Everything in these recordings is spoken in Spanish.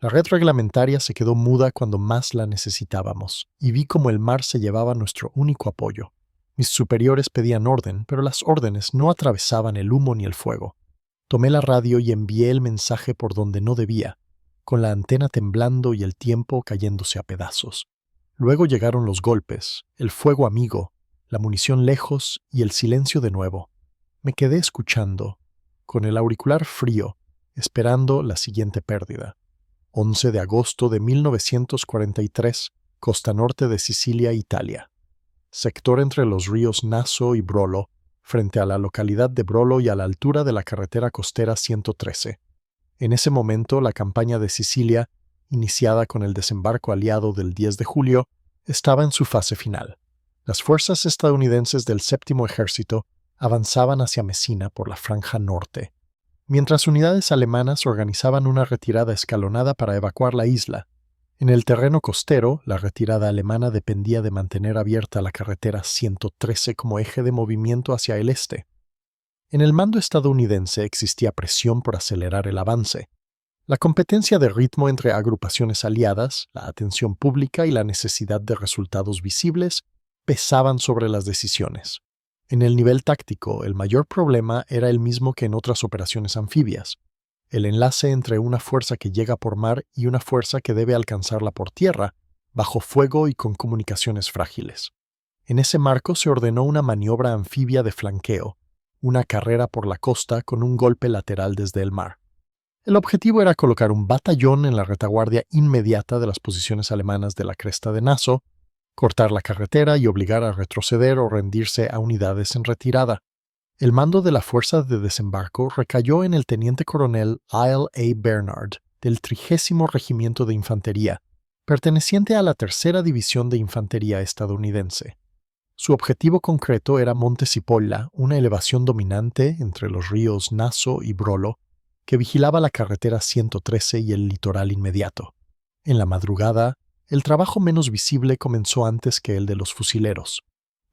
La red reglamentaria se quedó muda cuando más la necesitábamos, y vi cómo el mar se llevaba nuestro único apoyo. Mis superiores pedían orden, pero las órdenes no atravesaban el humo ni el fuego. Tomé la radio y envié el mensaje por donde no debía, con la antena temblando y el tiempo cayéndose a pedazos. Luego llegaron los golpes, el fuego amigo, la munición lejos y el silencio de nuevo. Me quedé escuchando, con el auricular frío, esperando la siguiente pérdida. 11 de agosto de 1943, costa norte de Sicilia, Italia. Sector entre los ríos Naso y Brolo, frente a la localidad de Brolo y a la altura de la carretera costera 113. En ese momento, la campaña de Sicilia, iniciada con el desembarco aliado del 10 de julio, estaba en su fase final. Las fuerzas estadounidenses del Séptimo Ejército avanzaban hacia Messina por la franja norte, mientras unidades alemanas organizaban una retirada escalonada para evacuar la isla. En el terreno costero, la retirada alemana dependía de mantener abierta la carretera 113 como eje de movimiento hacia el este. En el mando estadounidense existía presión por acelerar el avance. La competencia de ritmo entre agrupaciones aliadas, la atención pública y la necesidad de resultados visibles pesaban sobre las decisiones. En el nivel táctico, el mayor problema era el mismo que en otras operaciones anfibias: el enlace entre una fuerza que llega por mar y una fuerza que debe alcanzarla por tierra, bajo fuego y con comunicaciones frágiles. En ese marco se ordenó una maniobra anfibia de flanqueo, una carrera por la costa con un golpe lateral desde el mar. El objetivo era colocar un batallón en la retaguardia inmediata de las posiciones alemanas de la cresta de Naso, cortar la carretera y obligar a retroceder o rendirse a unidades en retirada. El mando de la fuerza de desembarco recayó en el teniente coronel Lyle A. Bernard, del 30º Regimiento de Infantería, perteneciente a la 3ª División de Infantería estadounidense. Su objetivo concreto era Monte Cipolla, una elevación dominante entre los ríos Naso y Brolo, que vigilaba la carretera 113 y el litoral inmediato. En la madrugada, el trabajo menos visible comenzó antes que el de los fusileros.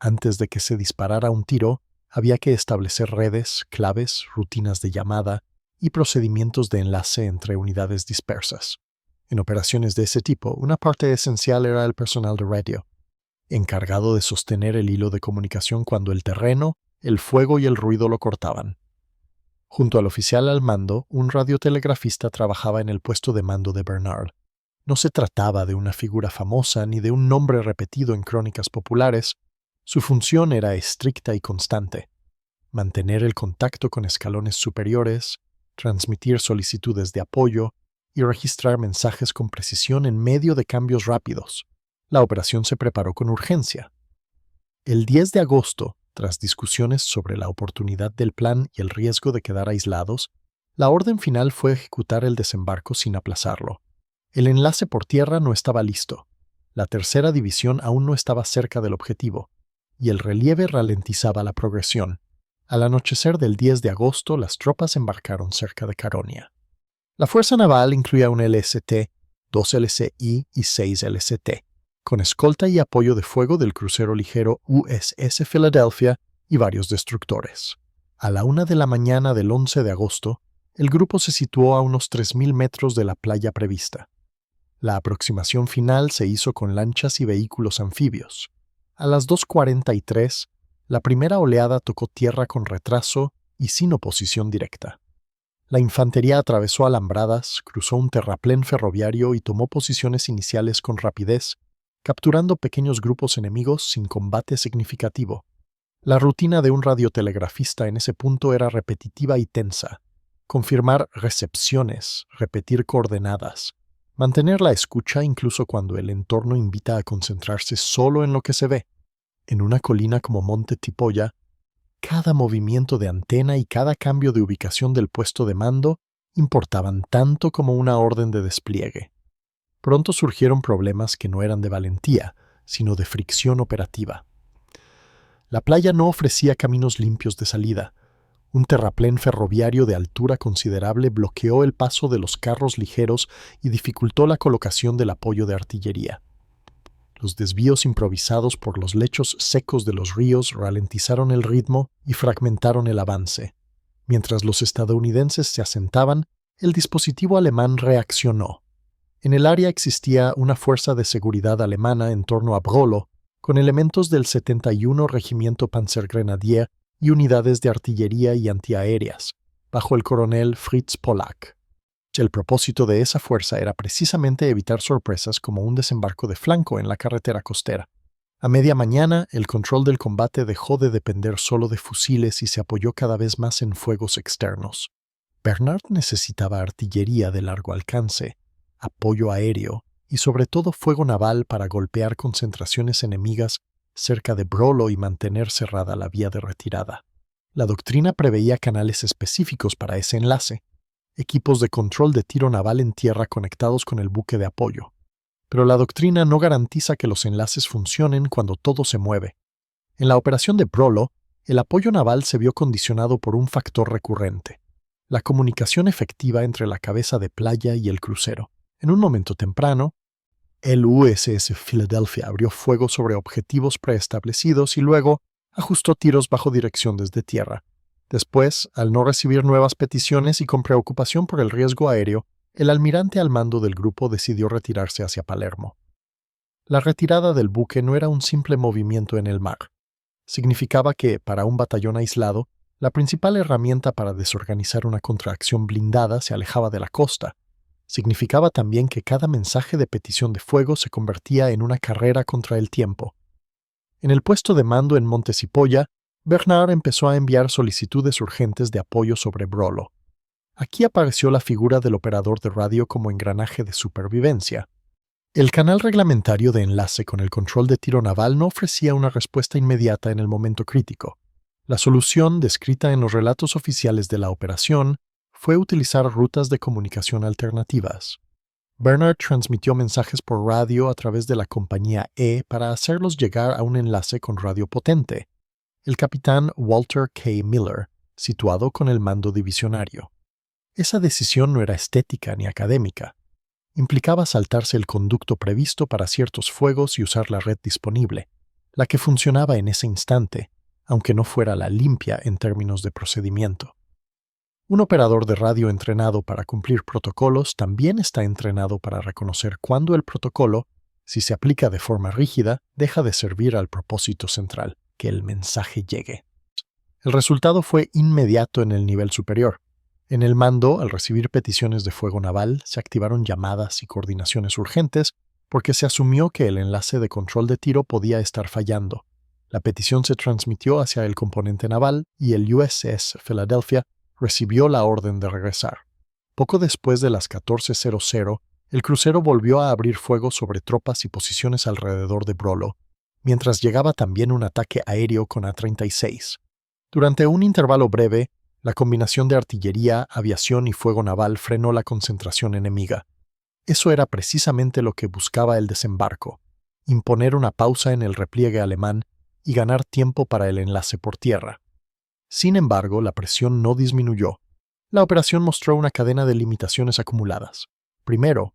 Antes de que se disparara un tiro, había que establecer redes, claves, rutinas de llamada y procedimientos de enlace entre unidades dispersas. En operaciones de ese tipo, una parte esencial era el personal de radio, encargado de sostener el hilo de comunicación cuando el terreno, el fuego y el ruido lo cortaban. Junto al oficial al mando, un radiotelegrafista trabajaba en el puesto de mando de Bernard. No se trataba de una figura famosa ni de un nombre repetido en crónicas populares. Su función era estricta y constante: mantener el contacto con escalones superiores, transmitir solicitudes de apoyo y registrar mensajes con precisión en medio de cambios rápidos. La operación se preparó con urgencia. El 10 de agosto, tras discusiones sobre la oportunidad del plan y el riesgo de quedar aislados, la orden final fue ejecutar el desembarco sin aplazarlo. El enlace por tierra no estaba listo. La 3ª División aún no estaba cerca del objetivo, y el relieve ralentizaba la progresión. Al anochecer del 10 de agosto, las tropas embarcaron cerca de Caronia. La fuerza naval incluía un LST, 2 LCI y 6 LCT, con escolta y apoyo de fuego del crucero ligero USS Philadelphia y varios destructores. A la 1 de la mañana del 11 de agosto, el grupo se situó a unos 3.000 metros de la playa prevista. La aproximación final se hizo con lanchas y vehículos anfibios. A las 2:43, la primera oleada tocó tierra con retraso y sin oposición directa. La infantería atravesó alambradas, cruzó un terraplén ferroviario y tomó posiciones iniciales con rapidez, capturando pequeños grupos enemigos sin combate significativo. La rutina de un radiotelegrafista en ese punto era repetitiva y tensa: confirmar recepciones, repetir coordenadas, mantener la escucha incluso cuando el entorno invita a concentrarse solo en lo que se ve. En una colina como Monte Cipolla, cada movimiento de antena y cada cambio de ubicación del puesto de mando importaban tanto como una orden de despliegue. Pronto surgieron problemas que no eran de valentía, sino de fricción operativa. La playa no ofrecía caminos limpios de salida. Un terraplén ferroviario de altura considerable bloqueó el paso de los carros ligeros y dificultó la colocación del apoyo de artillería. Los desvíos improvisados por los lechos secos de los ríos ralentizaron el ritmo y fragmentaron el avance. Mientras los estadounidenses se asentaban, el dispositivo alemán reaccionó. En el área existía una fuerza de seguridad alemana en torno a Brolo, con elementos del 71 Regimiento Panzergrenadier y unidades de artillería y antiaéreas, bajo el coronel Fritz Pollack. El propósito de esa fuerza era precisamente evitar sorpresas como un desembarco de flanco en la carretera costera. A media mañana, el control del combate dejó de depender solo de fusiles y se apoyó cada vez más en fuegos externos. Bernard necesitaba artillería de largo alcance, apoyo aéreo y sobre todo fuego naval para golpear concentraciones enemigas cerca de Brolo y mantener cerrada la vía de retirada. La doctrina preveía canales específicos para ese enlace, equipos de control de tiro naval en tierra conectados con el buque de apoyo. Pero la doctrina no garantiza que los enlaces funcionen cuando todo se mueve. En la operación de Brolo, el apoyo naval se vio condicionado por un factor recurrente: la comunicación efectiva entre la cabeza de playa y el crucero. En un momento temprano, el USS Philadelphia abrió fuego sobre objetivos preestablecidos y luego ajustó tiros bajo dirección desde tierra. Después, al no recibir nuevas peticiones y con preocupación por el riesgo aéreo, el almirante al mando del grupo decidió retirarse hacia Palermo. La retirada del buque no era un simple movimiento en el mar. Significaba que, para un batallón aislado, la principal herramienta para desorganizar una contraacción blindada se alejaba de la costa. Significaba también que cada mensaje de petición de fuego se convertía en una carrera contra el tiempo. En el puesto de mando en Monte Cipolla, Bernard empezó a enviar solicitudes urgentes de apoyo sobre Brolo. Aquí apareció la figura del operador de radio como engranaje de supervivencia. El canal reglamentario de enlace con el control de tiro naval no ofrecía una respuesta inmediata en el momento crítico. La solución, descrita en los relatos oficiales de la operación, fue utilizar rutas de comunicación alternativas. Bernard transmitió mensajes por radio a través de la compañía E para hacerlos llegar a un enlace con radio potente, el capitán Walter K. Miller, situado con el mando divisionario. Esa decisión no era estética ni académica. Implicaba saltarse el conducto previsto para ciertos fuegos y usar la red disponible, la que funcionaba en ese instante, aunque no fuera la limpia en términos de procedimiento. Un operador de radio entrenado para cumplir protocolos también está entrenado para reconocer cuándo el protocolo, si se aplica de forma rígida, deja de servir al propósito central, que el mensaje llegue. El resultado fue inmediato en el nivel superior. En el mando, al recibir peticiones de fuego naval, se activaron llamadas y coordinaciones urgentes porque se asumió que el enlace de control de tiro podía estar fallando. La petición se transmitió hacia el componente naval y el USS Philadelphia recibió la orden de regresar. Poco después de las 14:00, el crucero volvió a abrir fuego sobre tropas y posiciones alrededor de Brolo, mientras llegaba también un ataque aéreo con A-36. Durante un intervalo breve, la combinación de artillería, aviación y fuego naval frenó la concentración enemiga. Eso era precisamente lo que buscaba el desembarco: imponer una pausa en el repliegue alemán y ganar tiempo para el enlace por tierra. Sin embargo, la presión no disminuyó. La operación mostró una cadena de limitaciones acumuladas. Primero,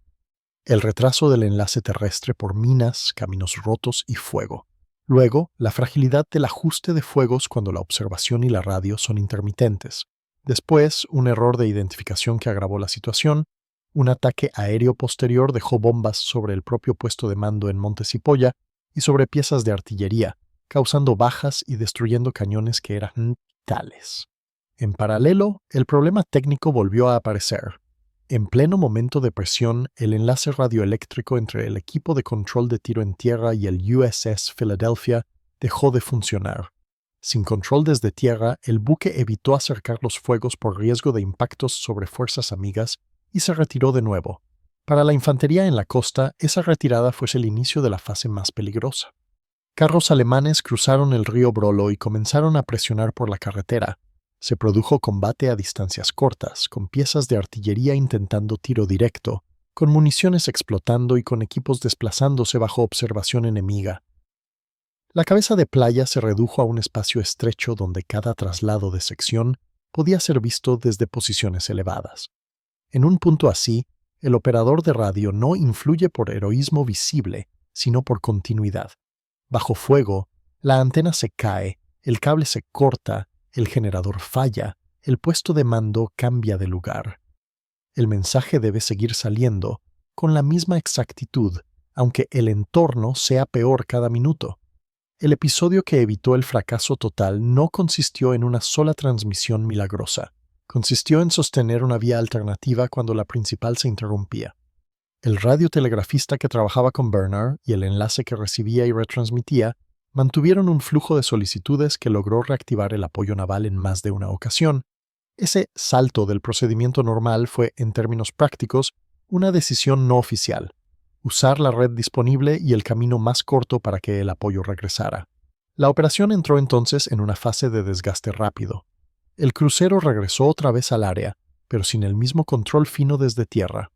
el retraso del enlace terrestre por minas, caminos rotos y fuego. Luego, la fragilidad del ajuste de fuegos cuando la observación y la radio son intermitentes. Después, un error de identificación que agravó la situación. Un ataque aéreo posterior dejó bombas sobre el propio puesto de mando en Monte Cipolla y sobre piezas de artillería, causando bajas y destruyendo cañones que eran vitales. En paralelo, el problema técnico volvió a aparecer. En pleno momento de presión, el enlace radioeléctrico entre el equipo de control de tiro en tierra y el USS Philadelphia dejó de funcionar. Sin control desde tierra, el buque evitó acercar los fuegos por riesgo de impactos sobre fuerzas amigas y se retiró de nuevo. Para la infantería en la costa, esa retirada fuese el inicio de la fase más peligrosa. Carros alemanes cruzaron el río Brolo y comenzaron a presionar por la carretera. Se produjo combate a distancias cortas, con piezas de artillería intentando tiro directo, con municiones explotando y con equipos desplazándose bajo observación enemiga. La cabeza de playa se redujo a un espacio estrecho donde cada traslado de sección podía ser visto desde posiciones elevadas. En un punto así, el operador de radio no influye por heroísmo visible, sino por continuidad. Bajo fuego, la antena se cae, el cable se corta, el generador falla, el puesto de mando cambia de lugar. El mensaje debe seguir saliendo, con la misma exactitud, aunque el entorno sea peor cada minuto. El episodio que evitó el fracaso total no consistió en una sola transmisión milagrosa. Consistió en sostener una vía alternativa cuando la principal se interrumpía. El radiotelegrafista que trabajaba con Bernard y el enlace que recibía y retransmitía mantuvieron un flujo de solicitudes que logró reactivar el apoyo naval en más de una ocasión. Ese salto del procedimiento normal fue, en términos prácticos, una decisión no oficial: usar la red disponible y el camino más corto para que el apoyo regresara. La operación entró entonces en una fase de desgaste rápido. El crucero regresó otra vez al área, pero sin el mismo control fino desde tierra.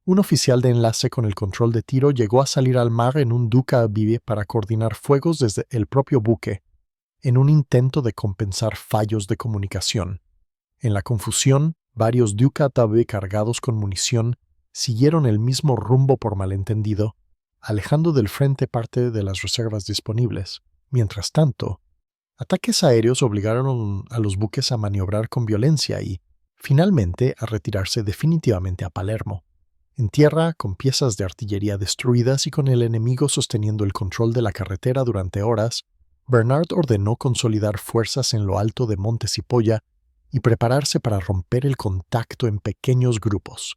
Un oficial de enlace con el control de tiro llegó a salir al mar en un Duca Aviv para coordinar fuegos desde el propio buque, en un intento de compensar fallos de comunicación. En la confusión, varios Duca Aviv cargados con munición siguieron el mismo rumbo por malentendido, alejando del frente parte de las reservas disponibles. Mientras tanto, ataques aéreos obligaron a los buques a maniobrar con violencia y, finalmente, a retirarse definitivamente a Palermo. En tierra, con piezas de artillería destruidas y con el enemigo sosteniendo el control de la carretera durante horas, Bernard ordenó consolidar fuerzas en lo alto de Monte Cipolla y prepararse para romper el contacto en pequeños grupos.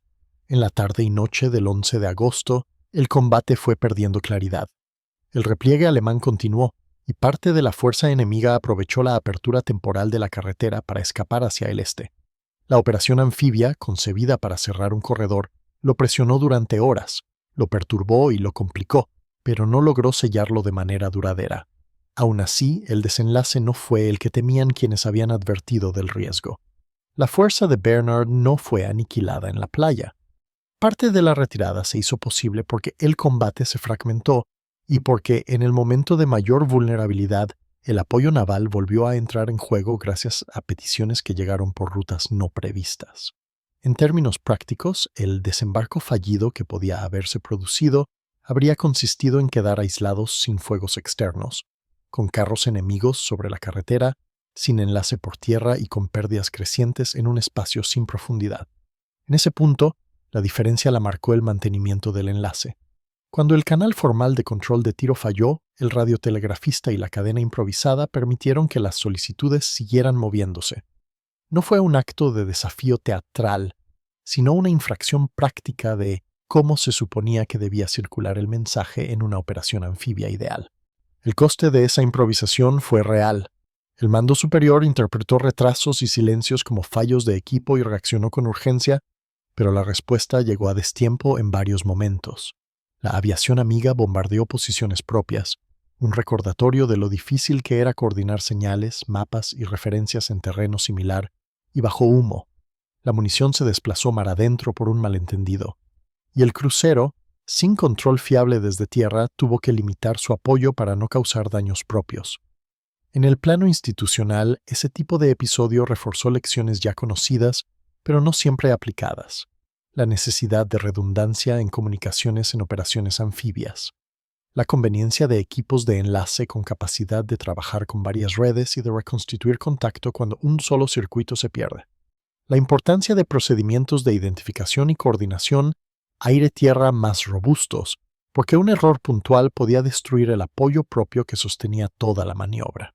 En la tarde y noche del 11 de agosto, el combate fue perdiendo claridad. El repliegue alemán continuó, y parte de la fuerza enemiga aprovechó la apertura temporal de la carretera para escapar hacia el este. La operación anfibia, concebida para cerrar un corredor, lo presionó durante horas, lo perturbó y lo complicó, pero no logró sellarlo de manera duradera. Aún así, el desenlace no fue el que temían quienes habían advertido del riesgo. La fuerza de Bernard no fue aniquilada en la playa. Parte de la retirada se hizo posible porque el combate se fragmentó y porque, en el momento de mayor vulnerabilidad, el apoyo naval volvió a entrar en juego gracias a peticiones que llegaron por rutas no previstas. En términos prácticos, el desembarco fallido que podía haberse producido habría consistido en quedar aislados sin fuegos externos, con carros enemigos sobre la carretera, sin enlace por tierra y con pérdidas crecientes en un espacio sin profundidad. En ese punto, la diferencia la marcó el mantenimiento del enlace. Cuando el canal formal de control de tiro falló, el radiotelegrafista y la cadena improvisada permitieron que las solicitudes siguieran moviéndose. No fue un acto de desafío teatral, sino una infracción práctica de cómo se suponía que debía circular el mensaje en una operación anfibia ideal. El coste de esa improvisación fue real. El mando superior interpretó retrasos y silencios como fallos de equipo y reaccionó con urgencia, pero la respuesta llegó a destiempo en varios momentos. La aviación amiga bombardeó posiciones propias, un recordatorio de lo difícil que era coordinar señales, mapas y referencias en terreno similar, y bajo humo. La munición se desplazó mar adentro por un malentendido, y el crucero, sin control fiable desde tierra, tuvo que limitar su apoyo para no causar daños propios. En el plano institucional, ese tipo de episodio reforzó lecciones ya conocidas, pero no siempre aplicadas: la necesidad de redundancia en comunicaciones en operaciones anfibias, la conveniencia de equipos de enlace con capacidad de trabajar con varias redes y de reconstituir contacto cuando un solo circuito se pierde, la importancia de procedimientos de identificación y coordinación aire-tierra más robustos, porque un error puntual podía destruir el apoyo propio que sostenía toda la maniobra.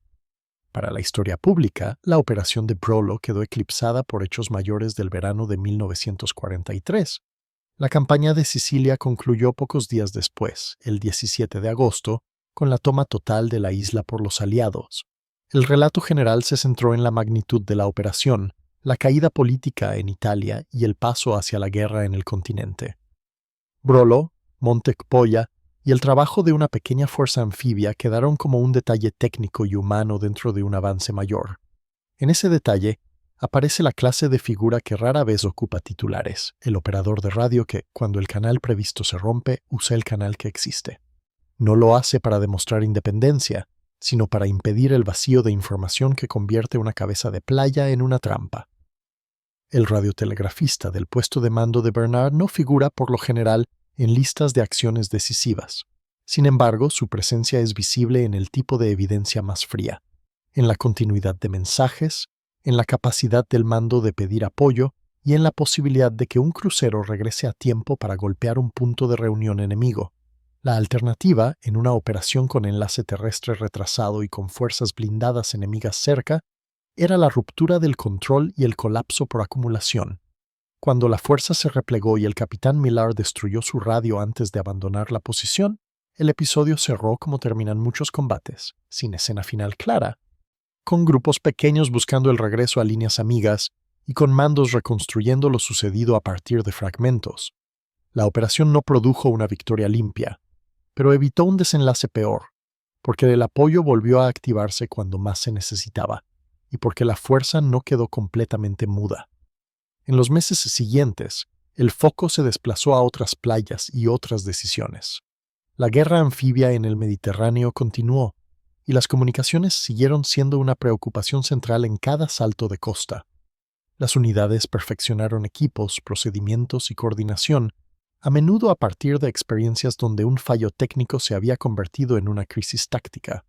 Para la historia pública, la operación de Brolo quedó eclipsada por hechos mayores del verano de 1943. La campaña de Sicilia concluyó pocos días después, el 17 de agosto, con la toma total de la isla por los aliados. El relato general se centró en la magnitud de la operación, la caída política en Italia y el paso hacia la guerra en el continente. Brolo, Monte Cipolla y el trabajo de una pequeña fuerza anfibia quedaron como un detalle técnico y humano dentro de un avance mayor. En ese detalle aparece la clase de figura que rara vez ocupa titulares: el operador de radio que, cuando el canal previsto se rompe, usa el canal que existe. No lo hace para demostrar independencia, sino para impedir el vacío de información que convierte una cabeza de playa en una trampa. El radiotelegrafista del puesto de mando de Bernard no figura por lo general en listas de acciones decisivas. Sin embargo, su presencia es visible en el tipo de evidencia más fría, en la continuidad de mensajes, en la capacidad del mando de pedir apoyo y en la posibilidad de que un crucero regrese a tiempo para golpear un punto de reunión enemigo. La alternativa, en una operación con enlace terrestre retrasado y con fuerzas blindadas enemigas cerca, era la ruptura del control y el colapso por acumulación. Cuando la fuerza se replegó y el capitán Millar destruyó su radio antes de abandonar la posición, el episodio cerró como terminan muchos combates, sin escena final clara, con grupos pequeños buscando el regreso a líneas amigas y con mandos reconstruyendo lo sucedido a partir de fragmentos. La operación no produjo una victoria limpia, pero evitó un desenlace peor, porque el apoyo volvió a activarse cuando más se necesitaba, y porque la fuerza no quedó completamente muda. En los meses siguientes, el foco se desplazó a otras playas y otras decisiones. La guerra anfibia en el Mediterráneo continuó, y las comunicaciones siguieron siendo una preocupación central en cada salto de costa. Las unidades perfeccionaron equipos, procedimientos y coordinación, a menudo a partir de experiencias donde un fallo técnico se había convertido en una crisis táctica.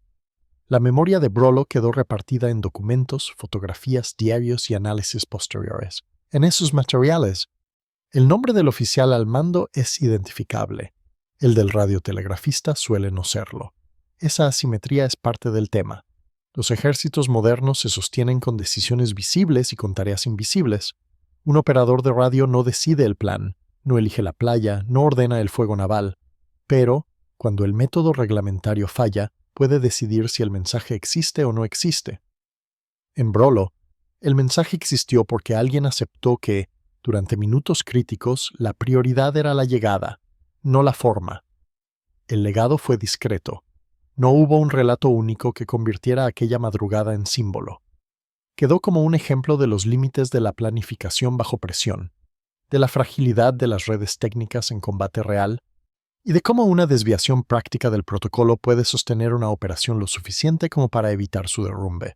La memoria de Brolo quedó repartida en documentos, fotografías, diarios y análisis posteriores. En esos materiales, el nombre del oficial al mando es identificable. El del radiotelegrafista suele no serlo. Esa asimetría es parte del tema. Los ejércitos modernos se sostienen con decisiones visibles y con tareas invisibles. Un operador de radio no decide el plan, no elige la playa, no ordena el fuego naval, pero, cuando el método reglamentario falla, puede decidir si el mensaje existe o no existe. En Brolo, el mensaje existió porque alguien aceptó que, durante minutos críticos, la prioridad era la llegada, no la forma. El legado fue discreto. No hubo un relato único que convirtiera aquella madrugada en símbolo. Quedó como un ejemplo de los límites de la planificación bajo presión, de la fragilidad de las redes técnicas en combate real, y de cómo una desviación práctica del protocolo puede sostener una operación lo suficiente como para evitar su derrumbe.